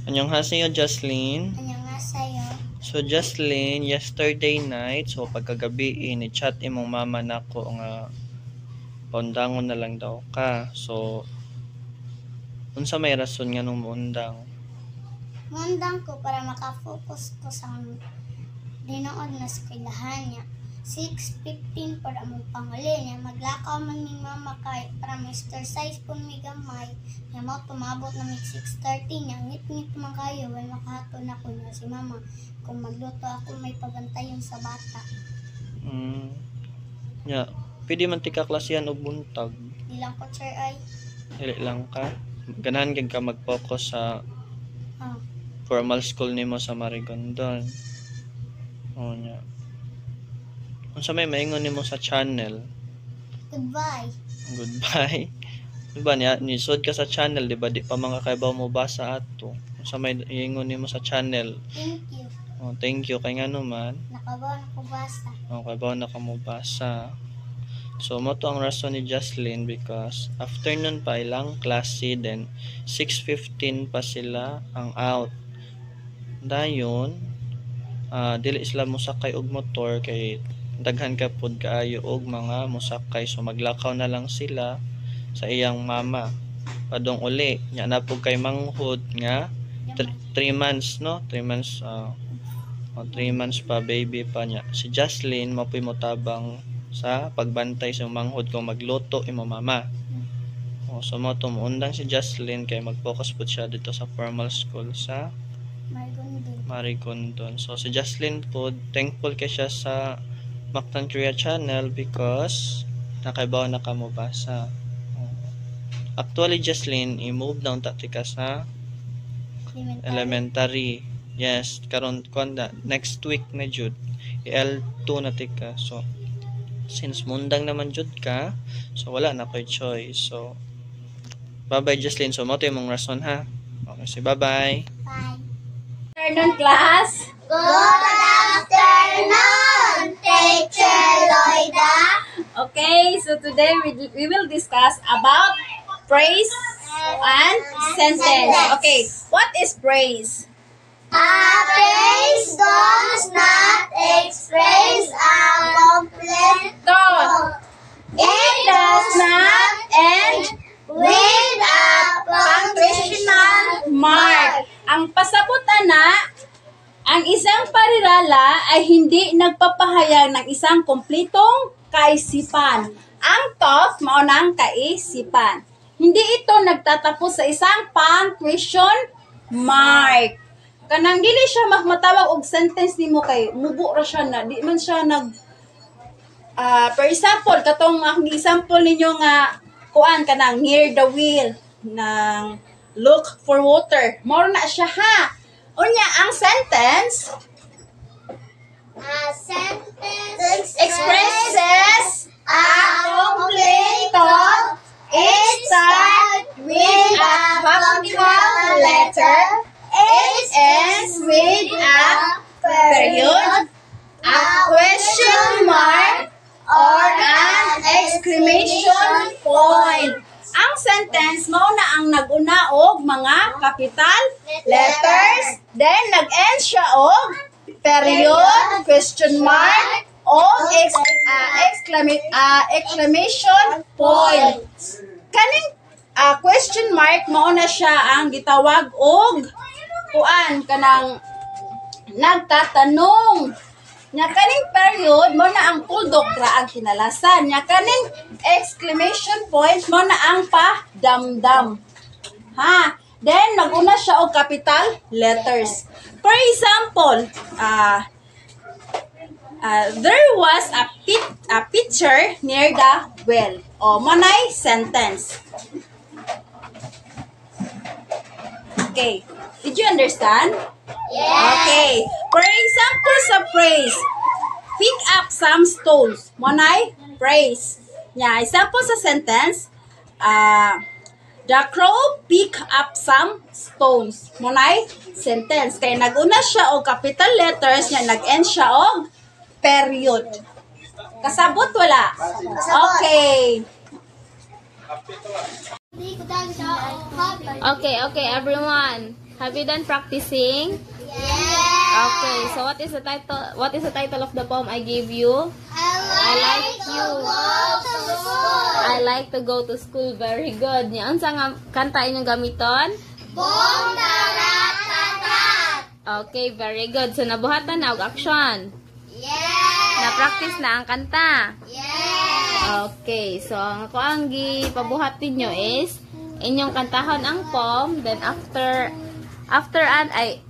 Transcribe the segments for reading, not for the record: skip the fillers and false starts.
Annyeonghaseyo, Jocelyn. Annyeonghaseyo. So, Jocelyn, yesterday night, so pagkagabi, ni-chat imong mama nako nga paundangon na lang daw ka. So, unsa may rason nga nung muundang? Mundang ko para makafocus ko sa dinood na sa kailahan niya. 6:15 para mong panguli niya. Maglakaw man ni mama kay para may exercise po may gamay. Niya mo tumabot na may 6:30 niya. Ngit-ngit man kayo. May makahato na ko na si mama. Kung magluto ako may pabantayon sa bata. Yeah. Pwede man tika klasihan o buntag. Di lang ko sir ay. Dili lang ka. Ganahan gid ka mag-focus sa formal school nimo sa Marigondon. Oh nya. Unsa may maingon nimo sa channel? Goodbye. Goodbye. Diba niya, nisod ka sa channel, diba? Di pa mga kaibaw mo basa ato. Unsa may ingon nimo sa channel? Thank you. Oh, thank you kay ngano man. Nakabaw na ko basa. Oh, kaibaw na ka mo basa. So mo to ang rason ni Jocelyn because afternoon pa ilang klase then 6:15 pa sila ang out. Dayon dili sila mosakay og motor kay daghan ka pud kaayo og mga mosakay, so maglakaw na lang sila sa iyang mama padong uli nya na pud kay manghud nga 3 months no 3 months 3 months pa baby pa nya si Jocelyn mapuy mo tabang sa pagbantay sa manghud kung magluto imo mama. So mo tumuundang si Jocelyn kay mag-focus pud siya dito sa formal school sa Marigondon. So si Jocelyn po thankful kay siya sa Mactan Korea channel because nakaibaw na ka mo basa. Actually Jocelyn i-move down tatika sa elementary. Yes, karon konda next week na jud L2 na tika. So since mundang naman jud ka, so wala na koy choice. So bye bye Jocelyn. So mo to imong rason ha. Okay, so bye bye. Bye. Afternoon class. Good afternoon, Teacher Loida. Okay, so today we will discuss about praise and sentence. Okay, what is praise? Praise does not express a complete Thought. It does not end with a punctuational mark. Ang pasabutan na, ang isang parirala ay hindi nagpapahayag ng isang kumplitong kaisipan. Ang thought, maunang kaisipan. Hindi ito nagtatapos sa isang punctuation mark. Kanang dili siya matawag og sentence nimo kay mubo ra siya na di man siya nag for example katong ang example ninyo nga kuan kanang near the wheel nang look for water more na siya ha. Unya ang sentence expresses a complete thought. it starts with a capital letter. It ends with a period, a question mark, or an exclamation point. Ang sentence mo na ang nag-una og mga capital letters, then nag-end siya og period, question mark, o exclamation point. Kaning question mark mo na siya ang gitawag og kuan kanang nagtatanong. Nya kaning period mo na ang tuldok ra ang kinalasan. Nya kaning exclamation point mo na ang pa-damdam. Ha? Then naguna siya og capital letters. For example, there was a pitcher near the well. O manay sentence. Okay. Did you understand? Yes. Okay. For example sa praise, pick up some stones. Manay praise. Yeah, example sa sentence, the crow pick up some stones. Manay sentence. Kaya nag-una siya og capital letters, niya nag-end siya og period. Kasabot wala? Okay. Okay, everyone. Have you done practicing? Yes. Okay, so what is the title? What is the title of the poem I gave you? I like to go to school. I like to go to school. Very good. Nya unsa nga kanta inyong gamiton? Bong daratatat. Okay, very good. So nabuhatan na og action. Yes. Na-practice na ang kanta. Yes. Okay, so ang ako ang gipabuhat ninyo is inyong kantahon ang poem, then after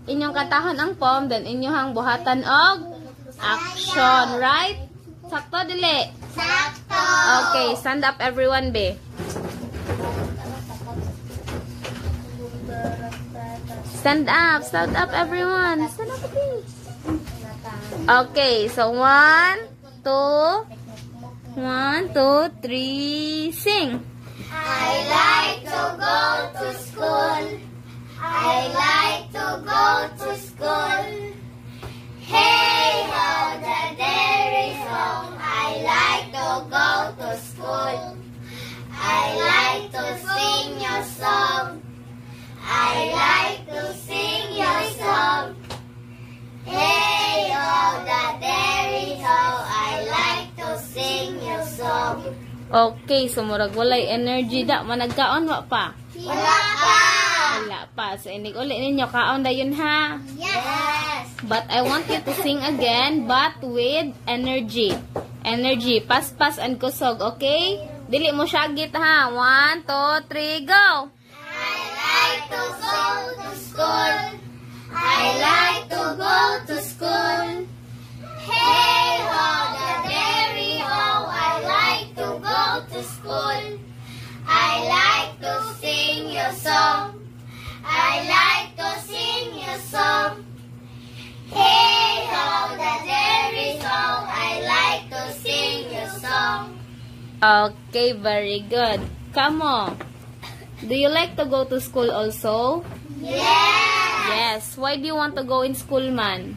inyong kantahon ang poem, then inyong buhatan og action, right? Sakto dili. Sakto. Okay, stand up everyone be. Stand up everyone. Stand up please. Okay, so 1, 2, 3, sing. I like to go to school. I like to go to school. Hey ho, the dairy song. I like to go to school. I like to sing your song. I like to sing your song. Hey ho, the dairy song. I like to sing your song. Okay, so murag walay energy da. Managkaon wa pa? Wala pa. Wala pa. So inig uli ninyo kaon dayon ha. Yes. But I want you to sing again, but with energy. Energy. Paspas and kusog, okay? Dili mo syagit ha. 1, 2, 3, go! I like to go to school. I like to go to school. Hey ho, the dairy ho. I like to go to school. I like to sing your song. I like to sing your song. Hey ho, the dairy song. I like to sing your song. Okay, very good. Come on. Do you like to go to school also? Yes. Yes. Why do you want to go in school, man?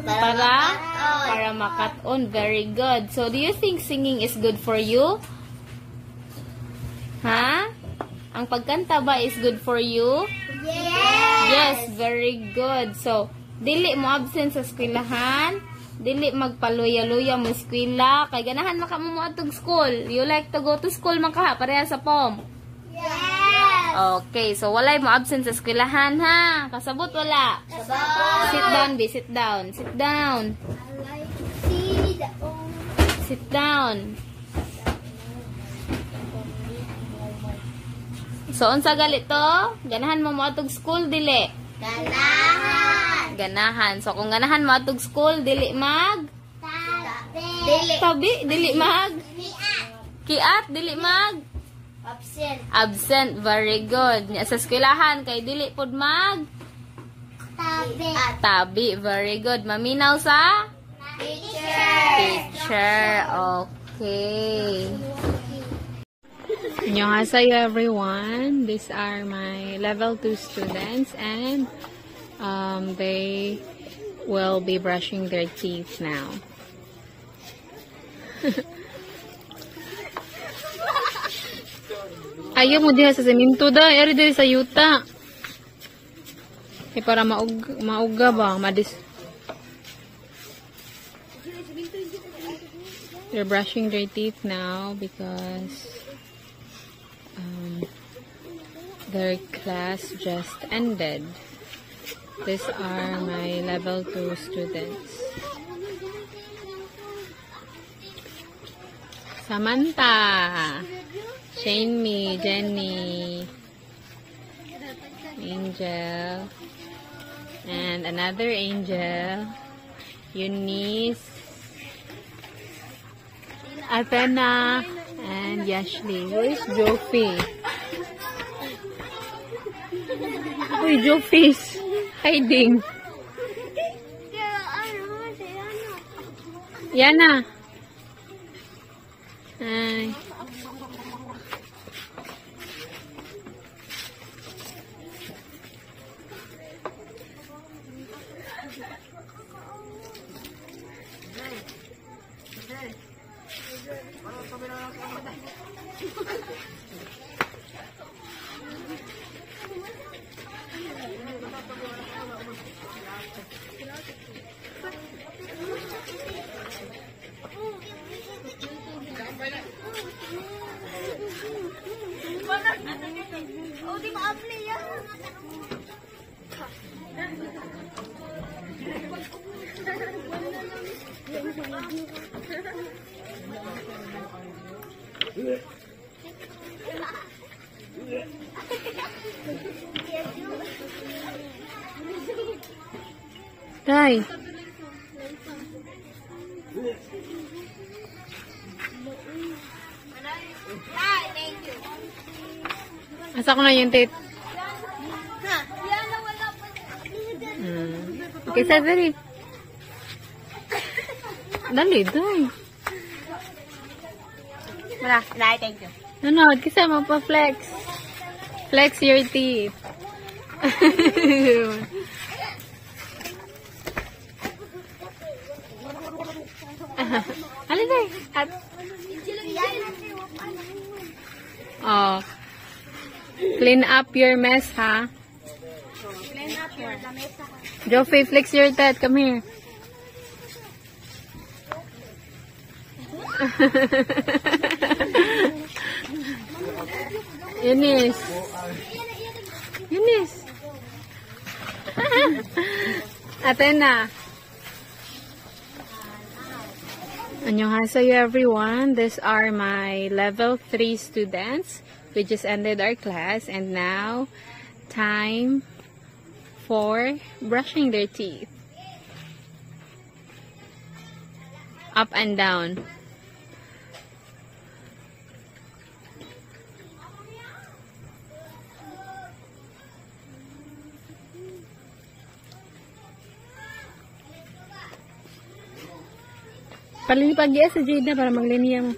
Para makaton. Very good. So, do you think singing is good for you? Ha? Ang pagkanta ba is good for you? Yes. Yes, very good. So, dili mo absent sa eskwelahan, dili magpaluya-luya mo eskwela, kay ganahan maka mo atog school. You like to go to school man ka pareha sa pom. Yes. Okay, so walay mo absent sa eskwelahan ha. Kasabot wala. Sit down, be sit down. Sit down. I like to see the Sit down. So, unsa galit to? Ganahan mo atog school, dili? ganahan. Ganahan. So, kung ganahan mo atog school, dili mag? Dili. Tabi, dili mag? Kiat, dili mag? Absent. Absent, very good. Nya sa eskwelahan, kay dili pod mag? Tabi. Tabi, very good. Maminaw sa? Teacher. Teacher, okay. Annyeonghaseyo everyone. These are my level 2 students and they will be brushing their teeth now. Ayaw mo diha sa seminto da, eri diri sa yuta. Para mauga ba, They're brushing their teeth now because their class just ended. These are my level 2 students. Samantha, Shamey, Jenny, Angel, and another Angel, Eunice, Athena, and Yashli. Where's Jofi? Uy, Jofi's hiding. Yana. Hi. Tay. Asa ko na yung tape? Okay, Severy. Dali, dali. Wala, thank you. Nanood, kasi magpa-flex. Flex your teeth. Alin na at oh, clean up your mess, ha? Clean up your lamesa. Joffrey, flex your teeth. Come here. Eunice. Eunice. Athena. Annyeonghaseyo everyone. These are my level 3 students. We just ended our class and now time for brushing their teeth. Up and down. Palipag-iya sa Jada para maglinya mo.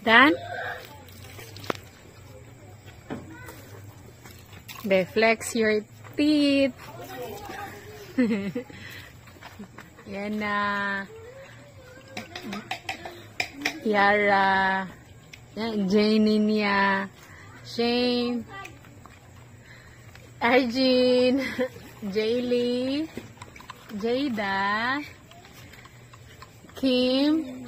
Done? They flex your teeth. Yan na. Yara. Janie niya. Shane. Arjun. Jaylee. Jada. Kim.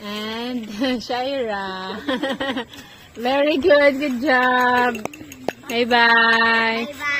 And Shaira. Very good. Good job. Bye-bye. Bye-bye.